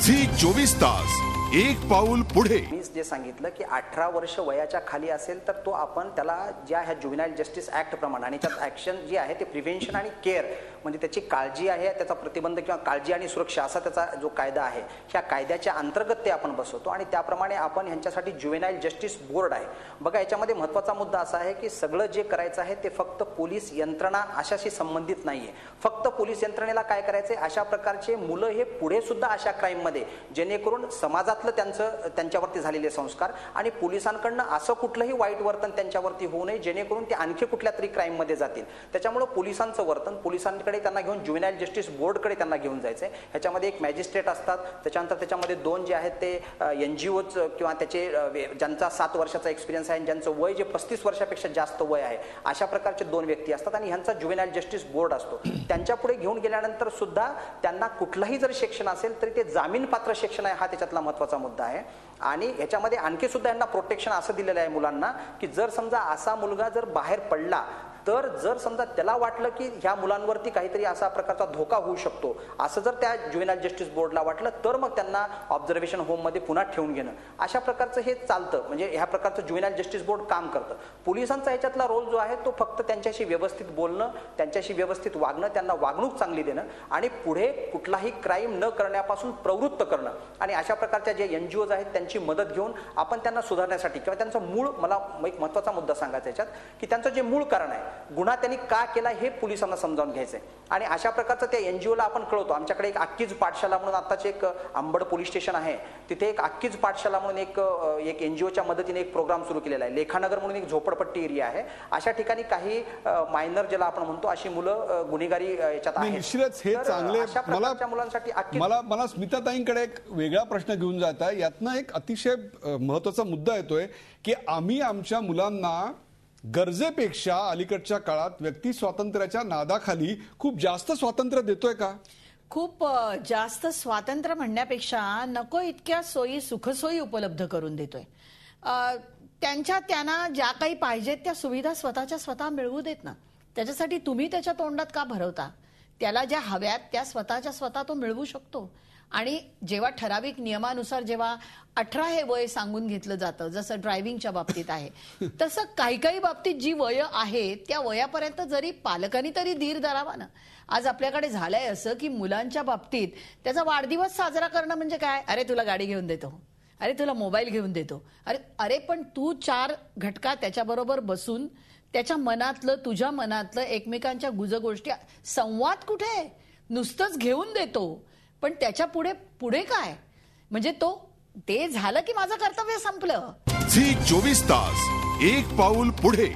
Zee 24 तास एक पाऊल पुढे। मी जे सांगितलं की 18 वर्ष वयाच्या खाली असेल तर तो आपण त्याला ज्या ह्या जुव्हेनाइल जस्टिस ऍक्ट प्रमाणे आणि त्यात ऍक्शन जी आहे ते प्रिव्हेन्शन आणि केअर म्हणजे त्याची काळजी आहे, त्याचा प्रतिबंध किंवा काळजी आणि सुरक्षा असा त्याचा जो कायदा आहे ह्या कायद्याच्या अंतर्गत ते आपण बसवतो आणि त्याप्रमाणे आपण ह्यांच्यासाठी जुव्हेनाइल जस्टिस बोर्ड आहे। बघा याच्यामध्ये महत्त्वाचा मुद्दा असा आहे की सगळं जे करायचं आहे ते फक्त पोलीस यंत्रणा अशाशी संबंधित नाहीये। फक्त पोलीस यंत्रणेला काय करायचंय, अशा प्रकारचे मुलं हे पुढे सुद्धा अशा क्राईम मध्ये जेणेकरून समाजातलं त्यांच्यावरती झालेले संस्कार आणि पोलिसांकडनं असं कुठलंही वाईट वर्तन त्यांच्यावरती होऊ नये जेणेकरून ते आणखी कुठल्या तरी क्राईम मध्ये जातील। त्याच्यामुळे पोलिसांचं वर्तन पोलिसांकडे त्यांना घेऊन जुव्हेनाइल जस्टिस बोर्डकडे त्यांना घेऊन जायचंय। ह्याच्यामध्ये एक मॅजिस्ट्रेट असतात, त्याच्यानंतर त्याच्यामध्ये 2 जे आहेत ते एनजीओज किंवा त्याचे ज्यांचा 7 वर्षाचा एक्सपिरियन्स आहे, ज्यांचं वय जे 35 वर्षापेक्षा जास्त वय आहे, अशा प्रकारचे 2 व्यक्ती असतात आणि ह्यांचा जुव्हेनाइल जस्टिस बोर्ड असतो। त्यांच्या पुढे घेऊन गेल्यानंतर सुद्धा त्यांना कुठलाही जर सेक्शन असेल तरी ते जामीन पात्र सेक्शन आहे, हा त्याच्यातला महत्त्वाचा मुद्दा आहे। आणि याच्यामध्ये आणखी सुद्धा यांना प्रोटेक्शन असं दिलेलं आहे मुलांना की जर समजा असा मुलगा जर बाहेर पडला तर जर समजा त्याला वाटलं की ह्या मुलांवरती काहीतरी असा प्रकारचा धोका होऊ शकतो असं जर त्या जुव्हेनाइल जस्टिस बोर्डला वाटलं तर मग त्यांना ऑब्झर्वेशन होम मध्ये पुन्हा ठेवून घेणं अशा प्रकारचं हे चालतं। म्हणजे ह्या प्रकारचं जुव्हेनाइल जस्टिस बोर्ड काम करतं। पोलिसांचा ह्याच्यातला रोल जो आहे तो फक्त त्यांच्याशी व्यवस्थित बोलणं, त्यांच्याशी व्यवस्थित वागणं, त्यांना वागणूक चांगली देणं आणि पुढे कुठलाही क्राईम न करण्यापासून प्रवृत्त करणं आणि अशा प्रकारच्या जे एनजीओज आहेत त्यांची मदत घेऊन आपण त्यांना सुधारण्यासाठी किंवा त्यांचं मूळ, मला एक महत्त्वाचा मुद्दा सांगायचा याच्यात की त्यांचं जे मूळ कारण आहे, गुन्हा त्यांनी का केला हे पोलिसांना समजावून घ्यायचंय आणि अशा प्रकारचं त्या एनजीओला आपण कळवतो। आमच्याकडे एक अक्कीज पाठशाला म्हणून आताच एक अंबड पोलीस स्टेशन आहे, तिथे एक अक्कीज पाठशाला म्हणून एक एनजीओच्या मदतीने एक प्रोग्राम सुरू केलेला आहे। लेखानगर म्हणून एक झोपडपट्टी एरिया आहे, अशा ठिकाणी काही मायनर ज्याला आपण म्हणतो अशी मुलं गुन्हेगारी याच्यात आहेत। निश्चितच हे चांगले मुलांसाठी मला स्मिताताईंकडे एक वेगळा प्रश्न घेऊन जात आहे। यातनं एक अतिशय महत्त्वाचा मुद्दा येतोय की आम्ही आमच्या मुलांना गरजेपेक्षा अलीकडच्या काळात व्यक्ती स्वातंत्र्याच्या नादाखाली खूप जास्त स्वातंत्र्य देतोय का? खूप जास्त स्वातंत्र्य म्हणण्यापेक्षा नको इतक्या सोयी सुखसोयी उपलब्ध करून देतोय। त्यांना ज्या काही पाहिजेत त्या सुविधा स्वतःच्या स्वतः मिळवू देत ना, त्याच्यासाठी तुम्ही त्याच्या तोंडात का भरवता? त्याला ज्या हव्यात त्या स्वतःच्या स्वतः तो मिळवू शकतो। आणि जेव्हा ठराविक नियमानुसार जेव्हा 18 हे वय सांगून घेतलं जातं, जसं ड्रायव्हिंगच्या बाबतीत आहे, तसं काही काही बाबतीत जी वय आहे त्या वयापर्यंत जरी पालकांनी तरी धीर धरावा ना। आज आपल्याकडे झालंय असं की मुलांच्या बाबतीत त्याचा वाढदिवस साजरा करणं म्हणजे काय, अरे तुला गाडी घेऊन देतो, अरे तुला मोबाईल घेऊन देतो, अरे पण तू 4 घटका त्याच्याबरोबर बसून त्याच्या मनातलं, तुझ्या मनातलं, एकमेकांच्या गुजगोष्टी, संवाद कुठे? नुसतंच घेऊन देतो पण त्याच्या पुढे काय? म्हणजे ते झालं की माझं कर्तव्य संपलं। झी 24 तास एक पाऊल पुढे।